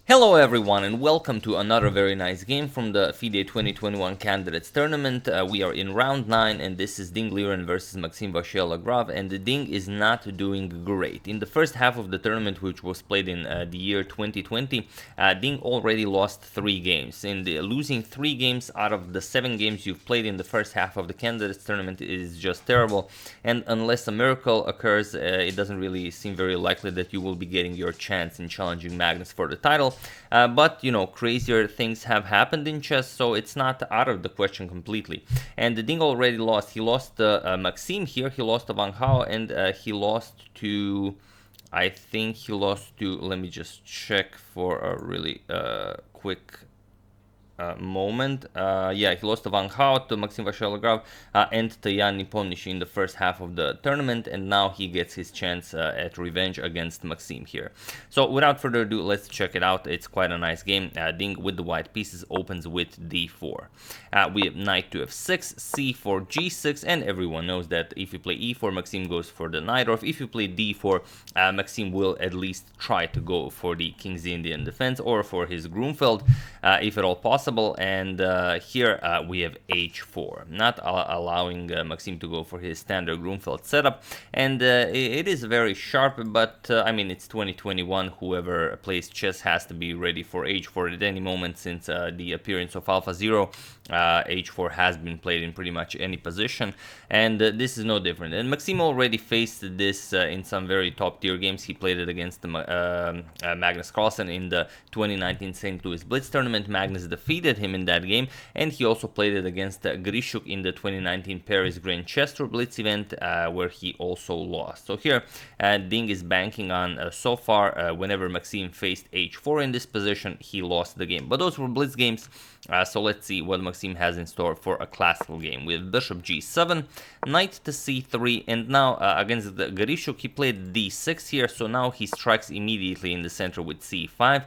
Hello everyone and welcome to another very nice game from the FIDE 2021 Candidates Tournament. We are in round 9 and this is Ding Liren versus Maxime Vachier-Lagrave, and the Ding is not doing great. In the first half of the tournament, which was played in the year 2020, Ding already lost 3 games. And losing 3 games out of the 7 games you've played in the first half of the Candidates Tournament is just terrible, and unless a miracle occurs, it doesn't really seem very likely that you will be getting your chance in challenging Magnus for the title. But, you know, crazier things have happened in chess, so it's not out of the question completely. And the Ding already lost. He lost Maxime here, he lost to Wang Hao, and he lost to... I think he lost to... Let me just check for a really quick... moment. Yeah, he lost to Wang Hao, to Maxime Vachier-Lagrave, and to Jan Nepomniachtchi in the first half of the tournament, and now he gets his chance at revenge against Maxime here. So without further ado, let's check it out. It's quite a nice game. Ding with the white pieces opens with d4. We have knight to f6, c4, g6, and everyone knows that if you play e4, Maxime goes for the knight, or if you play d4, Maxime will at least try to go for the King's Indian defense or for his Grunfeld, if at all possible. And here we have h4, not allowing Maxime to go for his standard Grunfeld setup, and it is very sharp, but I mean, it's 2021, whoever plays chess has to be ready for h4 at any moment, since the appearance of AlphaZero, h4 has been played in pretty much any position, and this is no different. And Maxime already faced this in some very top tier games. He played it against Magnus Carlsen in the 2019 St. Louis Blitz tournament. Magnus defeated him in that game, and he also played it against Grishuk in the 2019 Paris Grand Chess Tour Blitz event, where he also lost. So here Ding is banking on so far whenever Maxime faced h4 in this position, he lost the game. But those were Blitz games, so let's see what Maxime has in store for a classical game. With bishop g7, knight to c3, and now against the Grishuk he played d6 here, so now he strikes immediately in the center with c5.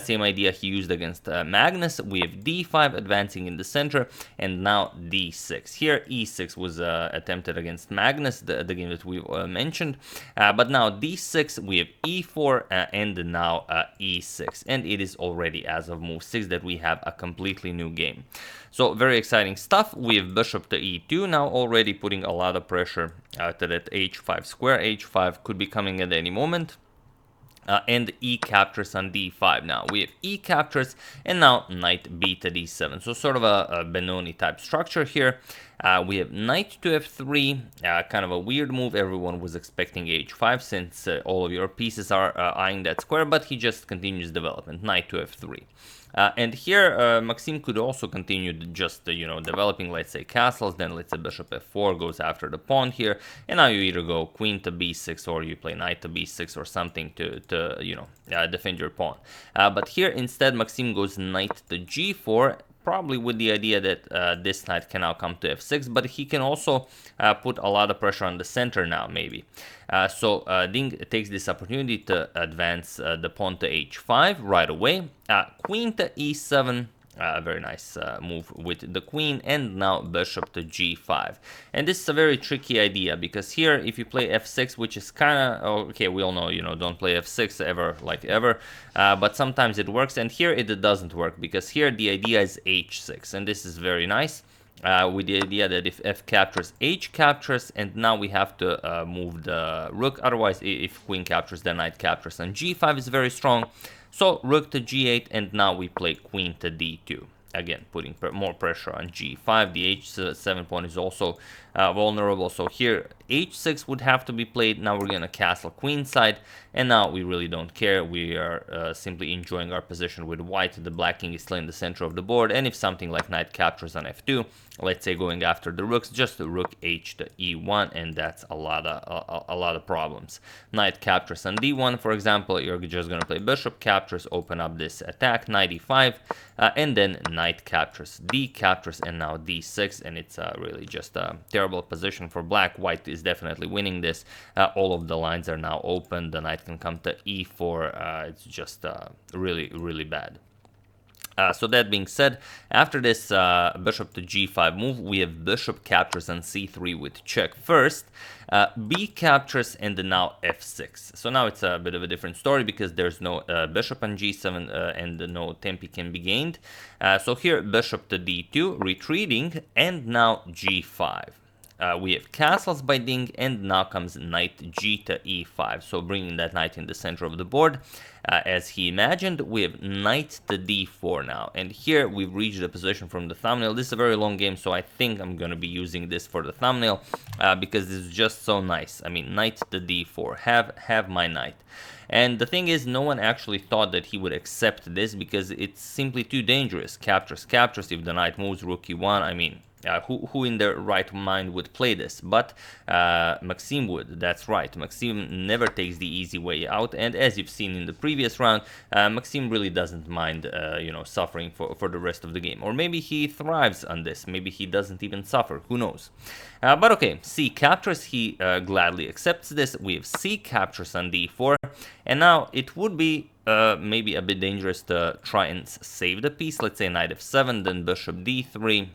Same idea he used against Magnus. We have d5 advancing in the center, and now d6. Here e6 was attempted against Magnus, the game that we mentioned, but now d6, we have e4, and now e6, and it is already as of move 6 that we have a completely new game. So very exciting stuff. We have bishop to e2 now, already putting a lot of pressure to that h5 square. h5 could be coming at any moment. And e captures on d5 now. We have e captures, and now knight b to d7. So sort of a Benoni type structure here. We have knight to f3, kind of a weird move. Everyone was expecting h5 since all of your pieces are eyeing that square, but he just continues development, knight to f3. And here Maxime could also continue just you know, developing, let's say, castles. Then let's say bishop f4 goes after the pawn here, and now you either go queen to b6 or you play knight to b6 or something to you know, defend your pawn. But here instead Maxime goes knight to g4, probably with the idea that this knight can now come to f6, but he can also put a lot of pressure on the center now, maybe. So Ding takes this opportunity to advance the pawn to h5 right away. Queen to e7, a very nice move with the queen, and now bishop to g5. And this is a very tricky idea, because here if you play f6, which is kind of okay, we all know, you know, don't play f6 ever, like ever, but sometimes it works, and here it doesn't work, because here the idea is h6, and this is very nice. With the idea that if f captures, h captures, and now we have to move the rook. Otherwise, if queen captures, then knight captures, and g5 is very strong. So rook to g8, and now we play queen to d2. Again, putting more pressure on g5. The h7 pawn is also vulnerable. So here h6 would have to be played. Now we're going to castle queenside, and now we really don't care. We are simply enjoying our position with white. The black king is still in the center of the board, and if something like knight captures on f2, let's say going after the rooks, just the rook h to e1, and that's a lot of problems. Knight captures on d1, for example. You're just going to play bishop captures, open up this attack, knight e5, and then knight captures, d captures, and now d6, and it's really just a terrible position for black. White is definitely winning this. All of the lines are now open. The knight can come to e4. It's just really, really bad. So that being said, after this bishop to g5 move, we have bishop captures on c3 with check first, b captures, and then now f6. So now it's a bit of a different story because there's no bishop on g7 and no tempi can be gained. So here bishop to d2, retreating, and now g5. We have castles by Ding, and now comes knight g to e5, so bringing that knight in the center of the board. As he imagined, we have knight to d4 now, and here we've reached a position from the thumbnail. This is a very long game, so I think I'm going to be using this for the thumbnail, because this is just so nice. I mean, knight to d4, have my knight. And the thing is, no one actually thought that he would accept this because it's simply too dangerous. Captures, captures, if the knight moves, rook e1, I mean, who in their right mind would play this? But Maxim would, that's right. Maxim never takes the easy way out, and as you've seen in the previous round, Maxim really doesn't mind, suffering for the rest of the game. Or maybe he thrives on this, maybe he doesn't even suffer, who knows. But okay, c captures, he gladly accepts this. We have c captures on d4, and now it would be maybe a bit dangerous to try and save the piece. Let's say knight f7, then bishop d3,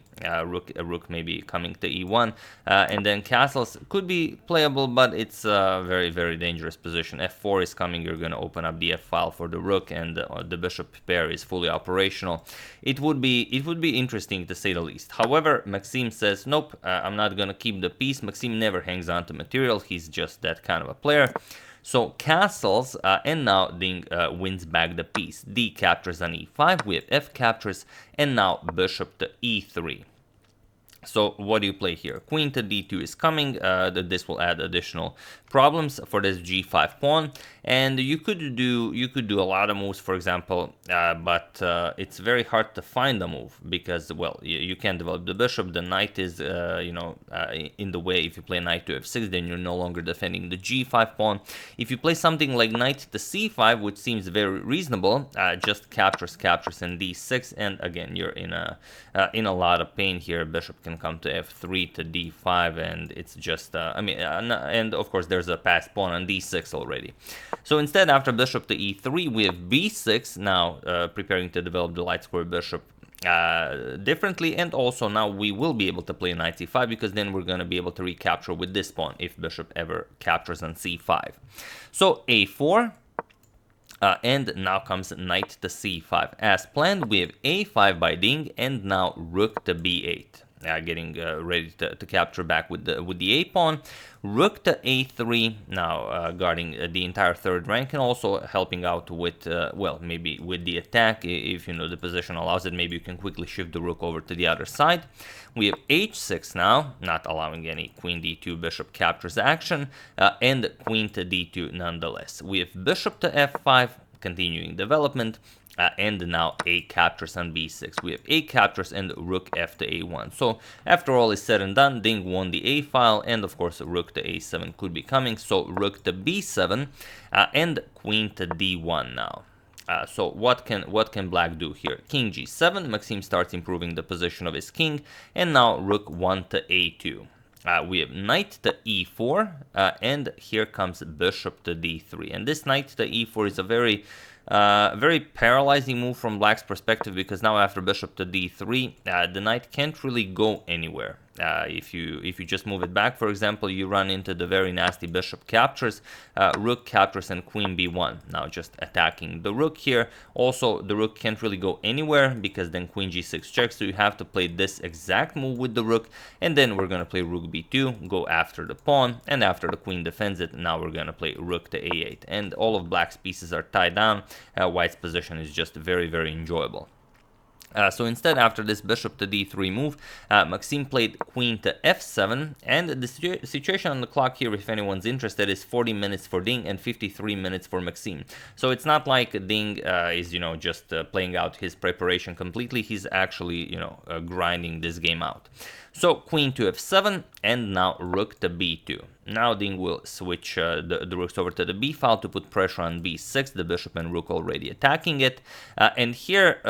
rook maybe coming to e1, and then castles could be playable, but it's a very, very dangerous position. f4 is coming, you're going to open up the f file for the rook, and the bishop pair is fully operational. It would be interesting to say the least. However, Maxim says, nope, I'm not going to keep the piece. Maxim never hangs on to material, he's just that kind of a player. So castles, and now Ding wins back the piece. D captures on e5, we have f captures, and now bishop to e3. So what do you play here? Queen to d2 is coming. This will add additional problems for this g5 pawn, and you could do a lot of moves, for example, but it's very hard to find a move because, well, you can't develop the bishop. The knight is in the way. If you play knight to f6, then you're no longer defending the g5 pawn. If you play something like knight to c5, which seems very reasonable, just captures and d6, and again you're in a lot of pain here. Bishop can come to f3 to d5, and it's just and of course there's a passed pawn on d6 already. So instead, after bishop to e3, we have b6 now, preparing to develop the light square bishop differently, and also now we will be able to play knight c5 because then we're going to be able to recapture with this pawn if bishop ever captures on c5. So a4. And now comes knight to c5. As planned, we have a5 by Ding, and now rook to b8. Getting ready to capture back with the a pawn. Rook to a3, now guarding the entire third rank, and also helping out with, well, maybe with the attack. If the position allows it, maybe you can quickly shift the rook over to the other side. We have h6 now, not allowing any queen d2 bishop captures action, and queen to d2 nonetheless. We have bishop to f5, continuing development. And now a captures on b6. We have a captures and rook f to a1. So after all is said and done, Ding won the a file, and of course rook to a7 could be coming. So rook to b7 and queen to d1 now. So what can black do here? King g7. Maxim starts improving the position of his king, and now rook 1 to a2. We have knight to e4, and here comes bishop to d3. And this knight to e4 is a very paralyzing move from black's perspective, because now after bishop to d3, the knight can't really go anywhere. If you just move it back, for example, you run into the very nasty bishop captures, rook captures, and queen b1. Now just attacking the rook here. Also, the rook can't really go anywhere because then queen g6 checks, so you have to play this exact move with the rook, and then we're going to play rook b2, go after the pawn, and after the queen defends it, now we're going to play rook to a8. And all of black's pieces are tied down. White's position is just very, very enjoyable. So instead, after this bishop to d3 move, Maxim played queen to f7, and the situation on the clock here, if anyone's interested, is 40 minutes for Ding and 53 minutes for Maxim. So it's not like Ding is, just playing out his preparation completely. He's actually, grinding this game out. So queen to f7, and now rook to b2. Now Ding will switch the rooks over to the b file to put pressure on b6, the bishop and rook already attacking it. And here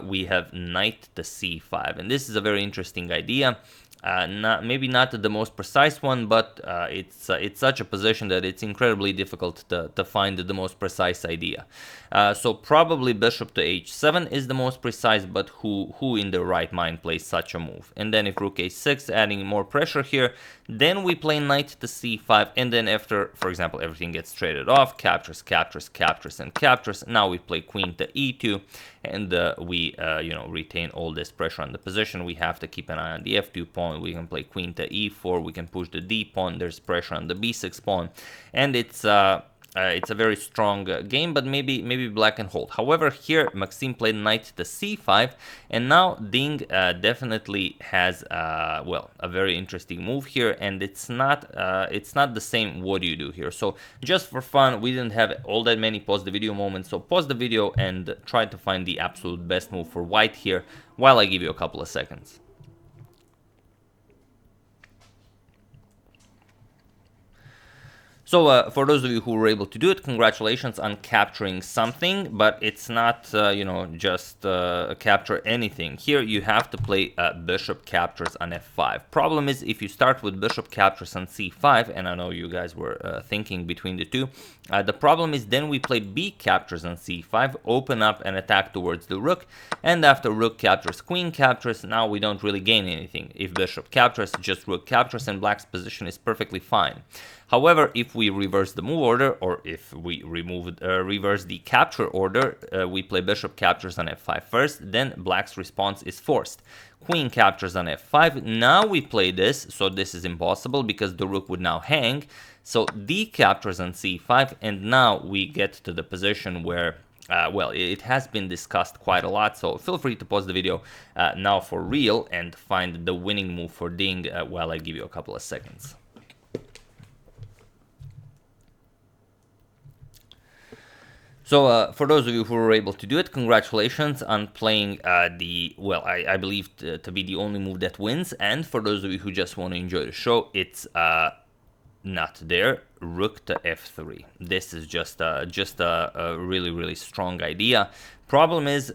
we have knight to c5, and this is a very interesting idea. Maybe not the most precise one, but it's such a position that it's incredibly difficult to find the most precise idea. So probably bishop to h7 is the most precise, but who in their right mind plays such a move? And then if rook a6, adding more pressure here, then we play knight to c5, and then after, for example, everything gets traded off, captures, captures, captures, and captures. Now we play queen to e2, and we retain all this pressure on the position. We have to keep an eye on the f2 pawn. We can play queen to e4. We can push the d pawn. There's pressure on the b6 pawn, and it's a very strong game, but maybe black can hold. However, here Maxim played knight to c5, and now Ding definitely has well, a very interesting move here, and it's not the same. What do you do here? So just for fun, we didn't have all that many pause the video moments, so pause the video and try to find the absolute best move for white here while I give you a couple of seconds. So for those of you who were able to do it, congratulations on capturing something, but it's not, just capture anything. Here you have to play bishop captures on f5. Problem is, if you start with bishop captures on c5, and I know you guys were thinking between the two, the problem is then we play b captures on c5, open up and attack towards the rook, and after rook captures, queen captures, now we don't really gain anything. If bishop captures, just rook captures, and black's position is perfectly fine. However, if we reverse the move order, or if we reverse the capture order, we play bishop captures on f5 first, then black's response is forced. Queen captures on f5, now we play this, so this is impossible because the rook would now hang, so d captures on c5, and now we get to the position where well, it has been discussed quite a lot, so feel free to pause the video now for real and find the winning move for Ding while I give you a couple of seconds. So for those of you who were able to do it, congratulations on playing well, I believe to be the only move that wins. And for those of you who just want to enjoy the show, it's not there. Rook to f3. This is just a really, really strong idea. Problem is,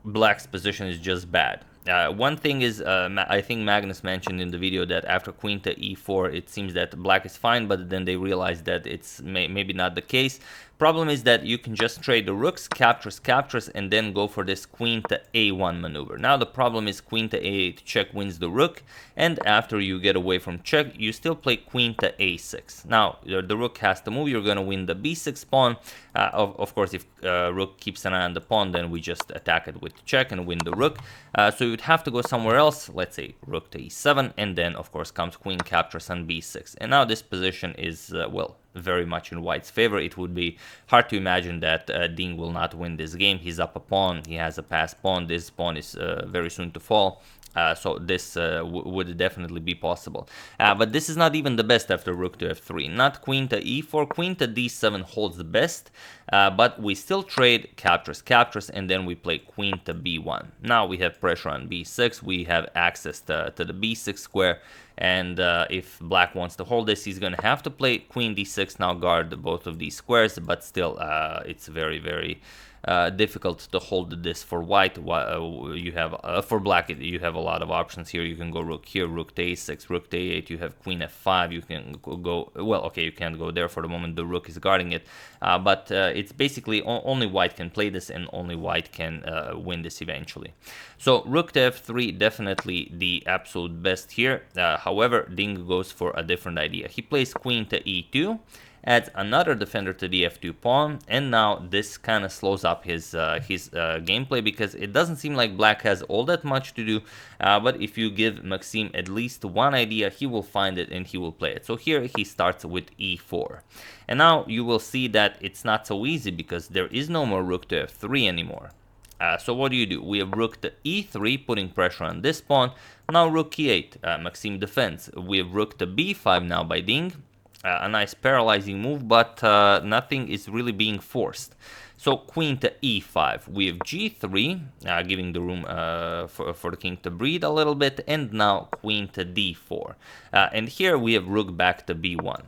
black's position is just bad. One thing is, I think Magnus mentioned in the video that after queen to e4, it seems that black is fine, but then they realize that it's maybe not the case. Problem is that you can just trade the rooks, captures, captures, and then go for this queen to a1 maneuver. Now the problem is queen to a8 check wins the rook, and after you get away from check, you still play queen to a6. Now the rook has to move, you're going to win the b6 pawn. Of course, if rook keeps an eye on the pawn, then we just attack it with check and win the rook. So you'd have to go somewhere else, let's say rook to e7, and then of course comes queen captures on b6. And now this position is, well, very much in white's favor. It would be hard to imagine that Ding will not win this game. He's up a pawn, he has a passed pawn, this pawn is very soon to fall. So this would definitely be possible. But this is not even the best after rook to f3. Not queen to e4, queen to d7 holds the best, but we still trade captures, captures, and then we play queen to b1. Now we have pressure on b6, we have access to the b6 square, and if black wants to hold this, he's going to have to play queen d6, now guard both of these squares, but still it's very, very difficult to hold this for white. You have for black, you have a lot of options here. You can go rook here, rook to a6, rook to a8. You have queen f5. You can go, well, okay, you can't go there for the moment. The rook is guarding it, but it's basically only white can play this, and only white can win this eventually. So rook to f3, definitely the absolute best here. However, Ding goes for a different idea. He plays queen to e2, adds another defender to the f2 pawn, and now this kind of slows up his gameplay, because it doesn't seem like black has all that much to do, but if you give Maxim at least one idea, he will find it and he will play it. So here he starts with e4, and now you will see that it's not so easy because there is no more rook to f3 anymore. So what do? We have rook to e3, putting pressure on this pawn. Now rook e8, Maxim defends. We have rook to b5 now by Ding. A nice paralyzing move, but nothing is really being forced. So queen to e5, we have g3, giving the room for the king to breathe a little bit, and now queen to d4. And here we have rook back to b1.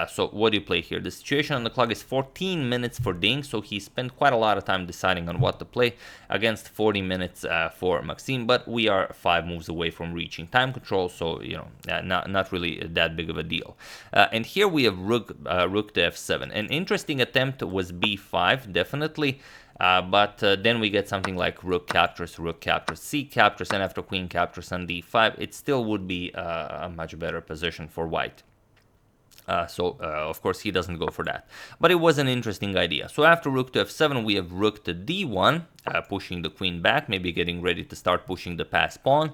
So what do you play here? The situation on the clock is 14 minutes for Ding, so he spent quite a lot of time deciding on what to play against 40 minutes for Maxime, but we are 5 moves away from reaching time control, so, you know, not really that big of a deal. And here we have rook to f7. An interesting attempt was b5, definitely. But then we get something like rook captures, c captures, and after queen captures on d5, it still would be a much better position for white. Of course, he doesn't go for that. But it was an interesting idea. So after rook to f7, we have rook to d1, pushing the queen back, maybe getting ready to start pushing the passed pawn.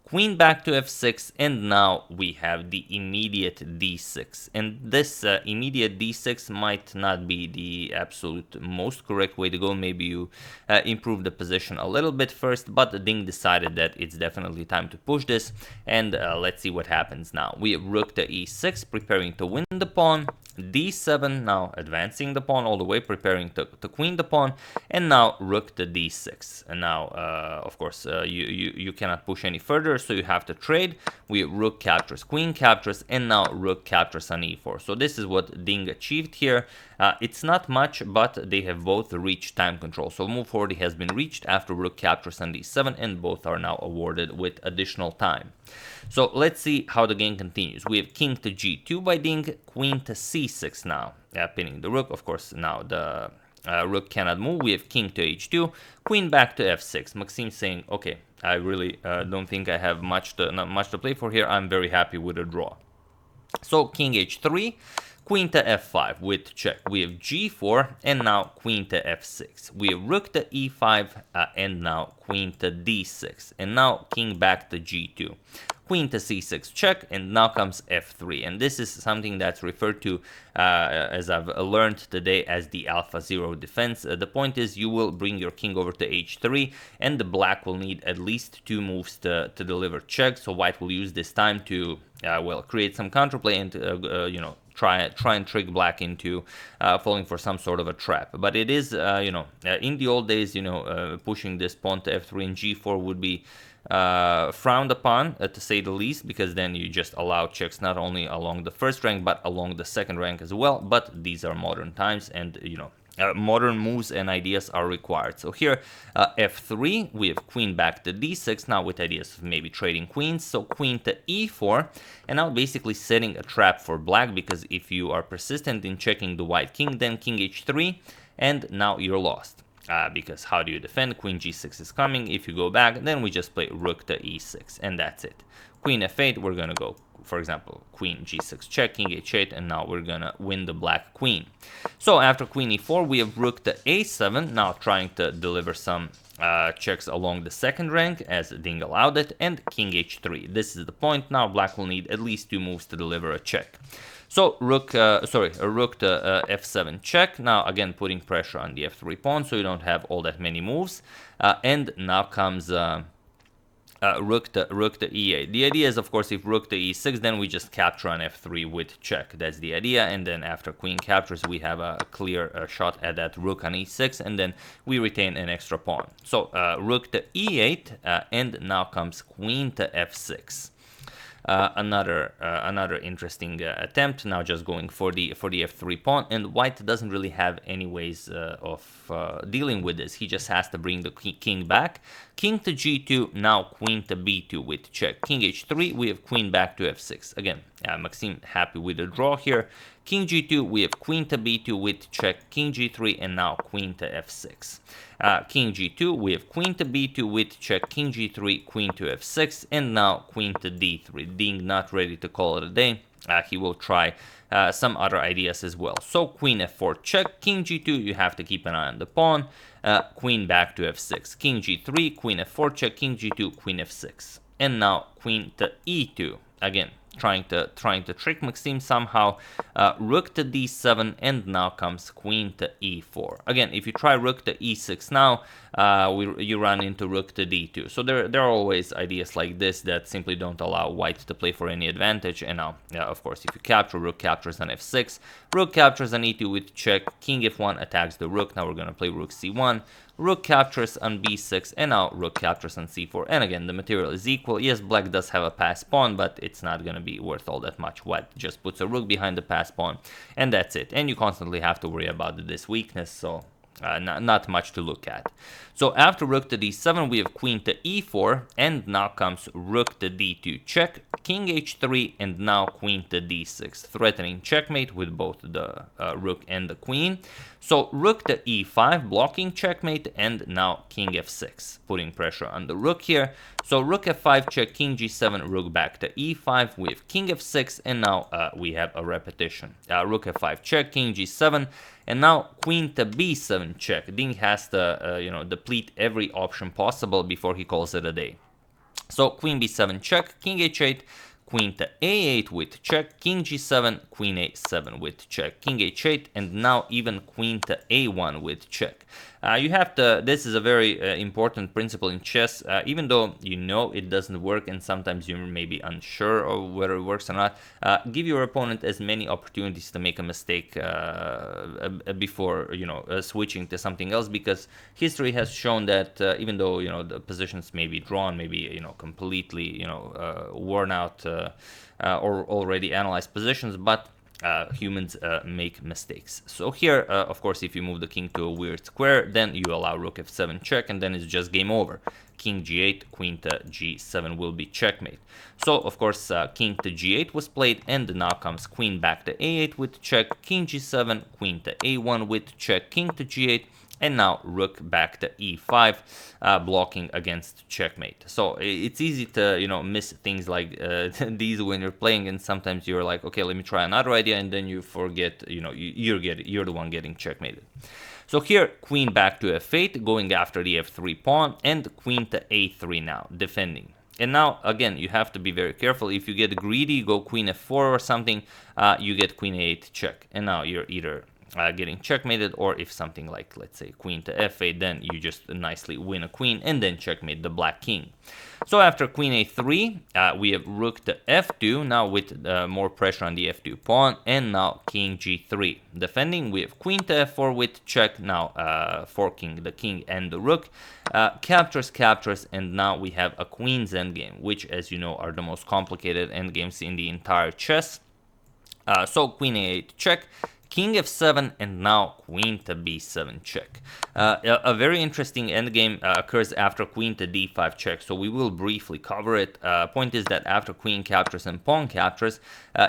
Queen back to f6, and now we have the immediate d6. And this immediate d6 might not be the absolute most correct way to go. Maybe you improve the position a little bit first, but Ding decided that it's definitely time to push this. And let's see what happens now. We have rook to e6, preparing to win the pawn. d7, now advancing the pawn all the way, preparing to queen the pawn, and now rook to d6. And now, of course, you cannot push any further, so you have to trade. We rook captures, queen captures, and now rook captures on e4. So this is what Ding achieved here. It's not much, but they have both reached time control. So move 40 has been reached after rook captures on d7, and both are now awarded with additional time. So let's see how the game continues. We have king to g2 by Ding, queen to c6 now, pinning the rook. Of course, now the rook cannot move. We have king to h2, queen back to f6. Maxime saying, okay, I really don't think I have not much to play for here. I'm very happy with a draw. So king h3, queen to f5 with check. We have g4, and now queen to f6. We have rook to e5, and now queen to d6. And now king back to g2. Queen to c6 check, and now comes f3. And this is something that's referred to, as I've learned today, as the alpha 0 defense. The point is you will bring your king over to h3, and the black will need at least 2 moves to deliver check. So white will use this time to, well, create some counterplay and, you know, try and trick black into falling for some sort of a trap. But it is, you know, in the old days, you know, pushing this pawn to f3 and g4 would be frowned upon, to say the least, because then you just allow checks not only along the first rank but along the second rank as well. But these are modern times, and, you know, modern moves and ideas are required. So here, f3, we have queen back to d6, now with ideas of maybe trading queens. So queen to e4, and now basically setting a trap for black, because if you are persistent in checking the white king, then king h3, and now you're lost. Because how do you defend? Queen g6 is coming. If you go back, then we just play rook to e6, and that's it. Queen f8, we're gonna go, for example, queen g6 check, king h8, and now we're gonna win the black queen. So after queen e4, we have rook to a7, now trying to deliver some checks along the second rank, as Ding allowed it, and king h3. This is the point. Now black will need at least 2 moves to deliver a check. So rook to f7 check. Now again putting pressure on the f3 pawn, so you don't have all that many moves. And now comes rook to e8. The idea is, of course, if rook to e6, then we just capture on f3 with check. That's the idea. And then after queen captures, we have a clear shot at that rook on e6, and then we retain an extra pawn. So rook to e8, and now comes queen to f6. Another interesting attempt, now just going for the f3 pawn, and white doesn't really have any ways of dealing with this. He just has to bring the king back. King to g2, now queen to b2 with check. King h3, we have queen back to f6. Again, Maxime happy with the draw here. King g2, we have queen to b2 with check. King g3, and now queen to f6. King g2, we have queen to b2 with check. King g3, queen to f6, and now queen to d3. Ding not ready to call it a day. He will try some other ideas as well. So queen f4 check. King g2, you have to keep an eye on the pawn. Queen back to f6. King g3, queen f4 check. King g2, queen f6, and now queen to e2. Again, trying to trick Maxime somehow. Rook to d7, and now comes queen to e4. Again, if you try rook to e6 now, you run into rook to d2. So there are always ideas like this that simply don't allow white to play for any advantage. And now, of course, if you capture, rook captures on f6, rook captures on e2 with check, king f1 attacks the rook. Now we're going to play rook c1, rook captures on b6, and now rook captures on c4. And again, the material is equal. Yes, black does have a passed pawn, but it's not going to be worth all that much. White just puts a rook behind the passed pawn, and that's it. And you constantly have to worry about this weakness, so not much to look at. So after rook to d7, we have queen to e4, and now comes rook to d2 check, king h3, and now queen to d6, threatening checkmate with both the rook and the queen. So rook to e5, blocking checkmate, and now king f6, putting pressure on the rook here. So rook f5 check, king g7, rook back to e5 with king f6, and now we have a repetition. Rook f5 check, king g7, and now queen to b7 check. Ding has to deplete every option possible before he calls it a day. So queen b7 check, king h8, queen to a8 with check, king g7, queen a7 with check, king h8, and now even queen to a1 with check. You have to, this is a very important principle in chess, even though you know it doesn't work and sometimes you may be unsure of whether it works or not, give your opponent as many opportunities to make a mistake before, switching to something else, because history has shown that even though, the positions may be drawn, maybe, completely, worn out or already analyzed positions, but humans make mistakes. So here, of course, if you move the king to a weird square, then you allow rook f7 check, and then it's just game over. King g8, queen to g7 will be checkmate. So, of course, king to g8 was played, and now comes queen back to a8 with check, king g7, queen to a1 with check, king to g8, and now rook back to e5, blocking against checkmate. So it's easy to miss things like these when you're playing, and sometimes you're like, okay, let me try another idea, and then you forget, you're the one getting checkmated. So here, queen back to f8, going after the f3 pawn, and queen to a3 now, defending. And now, again, you have to be very careful. If you get greedy, go queen f4 or something, you get queen a8 check, and now you're either getting checkmated, or if something like, let's say, queen to f8, then you just nicely win a queen and then checkmate the black king. So after queen a3, we have rook to f2, now with more pressure on the f2 pawn, and now king g3. Defending, we have queen to f4 with check, now forking the king and the rook, captures, and now we have a queen's endgame, which, as you know, are the most complicated endgames in the entire chess. So queen a8 check, king f7, and now queen to b7 check. A very interesting endgame occurs after queen to d5 check, so we will briefly cover it. Point is that after queen captures and pawn captures,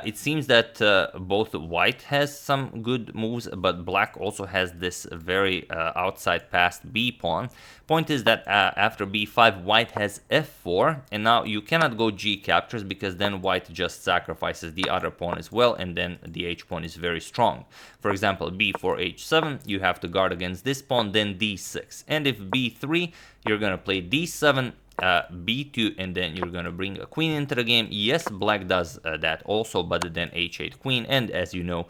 it seems that both white has some good moves, but black also has this very outside passed b pawn. Point is that after b5, white has f4, and now you cannot go g captures, because then white just sacrifices the other pawn as well, and then the h pawn is very strong. For example, b4 h7, you have to guard against this pawn, then d6. And if b3, you're going to play d7, b2, and then you're going to bring a queen into the game. Yes, black does that also, but then h8 queen, and as you know,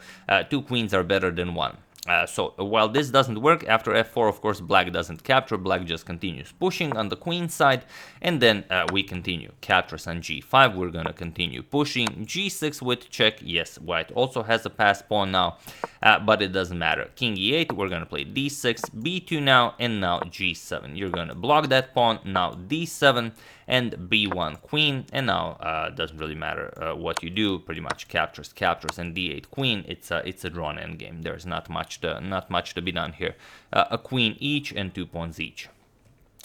two queens are better than one. So while this doesn't work, after f4, of course, black doesn't capture. Black just continues pushing on the queen side, and then we continue. Captures on g5, we're going to continue pushing. g6 with check. Yes, white also has a passed pawn now, but it doesn't matter. King e8, we're going to play d6, b2 now, and now g7. You're going to block that pawn. Now d7 and b1 queen, and now doesn't really matter what you do. Pretty much captures, and d8 queen. It's a drawn endgame. There's not much to be done here. A queen each and 2 pawns each.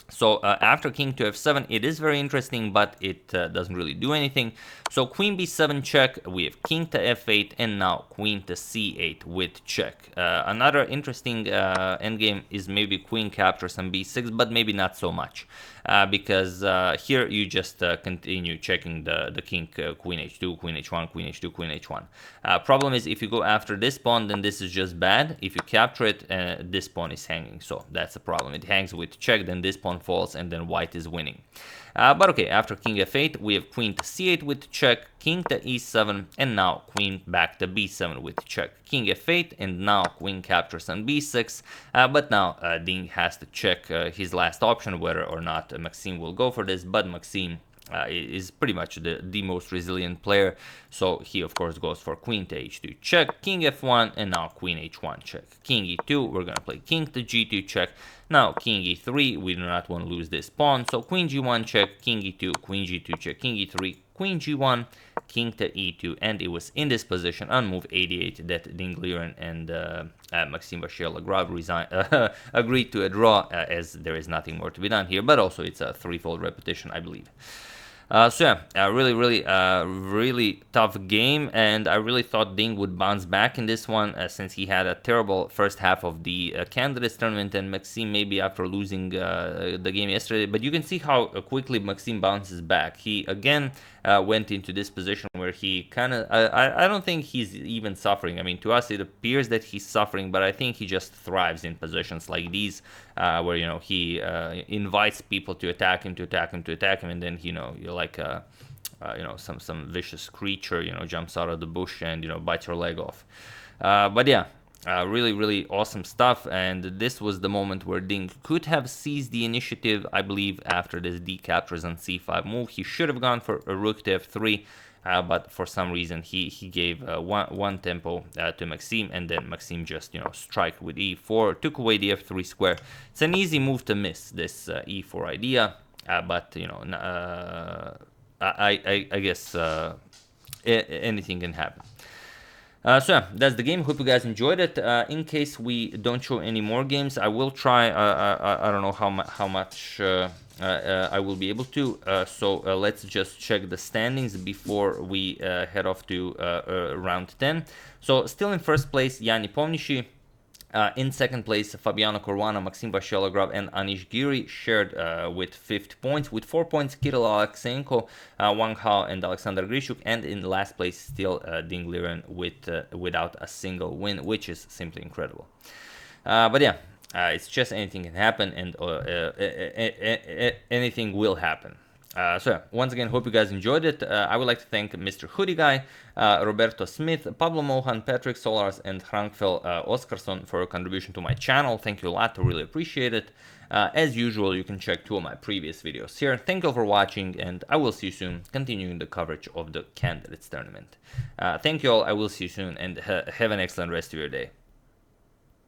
So after king to f7, it is very interesting, but it doesn't really do anything. So queen b7 check, we have king to f8, and now queen to c8 with check. Another interesting endgame is maybe queen captures on b6, but maybe not so much, because here you just continue checking the king, queen h2, queen h1, queen h2, queen h1. Problem is, if you go after this pawn, then this is just bad. If you capture it, this pawn is hanging, so that's the problem. It hangs with check, then this pawn falls, and then white is winning. But okay, after king f8, we have queen to c8 with check, king to e7, and now queen back to b7 with check. King f8, and now queen captures on b6, but now Ding has to check his last option, whether or not Maxime will go for this, but Maxime is pretty much the most resilient player, so he of course goes for queen to h2 check, king f1, and now queen h1 check. King e2, we're gonna play king to g2 check. Now king e3, we do not want to lose this pawn, so queen g1 check, king e2, queen g2 check, king e3, queen g1, king to e2, and it was in this position on move 88 that Ding Liren and Maxime Vachier-Lagrave agreed to a draw, as there is nothing more to be done here, but also it's a threefold repetition, I believe. So yeah, really tough game, and I really thought Ding would bounce back in this one, since he had a terrible first half of the Candidates tournament, and Maxime maybe after losing the game yesterday. But you can see how quickly Maxime bounces back. He again went into this position where he kind of, I don't think he's even suffering. I mean, to us it appears that he's suffering, but I think he just thrives in positions like these, where, you know, he invites people to attack him, and then, you know, you're like you know, some vicious creature, you know, jumps out of the bush and, you know, bites your leg off. But yeah, really awesome stuff, and this was the moment where Ding could have seized the initiative, I believe, after this d captures on c5 move. He should have gone for a rook to f3, but for some reason he gave one tempo to Maxime, and then Maxime just, you know, strike with e4, took away the f3 square. It's an easy move to miss, this e4 idea, but, you know, I guess anything can happen. So yeah, that's the game. Hope you guys enjoyed it. In case we don't show any more games, I will try. I don't know how much I will be able to. So let's just check the standings before we head off to round 10. So still in first place, Yanni Pomnishi. In second place, Fabiano Caruana, Maxime Vachier-Lagrave, and Anish Giri shared with 50 points. With 4 points, Kirill Alexeyenko, Wang Hao, and Alexander Grishuk. And in last place, still Ding Liren without a single win, which is simply incredible. But yeah, it's just anything can happen, and anything will happen. So yeah, once again, hope you guys enjoyed it. I would like to thank Mr. Hoodie Guy, Roberto Smith, Pablo Mohan, Patrick Solars, and Hrankfel Oscarsson for your contribution to my channel. Thank you a lot, I really appreciate it. As usual, you can check 2 of my previous videos here. Thank you for watching, and I will see you soon, continuing the coverage of the Candidates tournament. Thank you all, I will see you soon, and have an excellent rest of your day.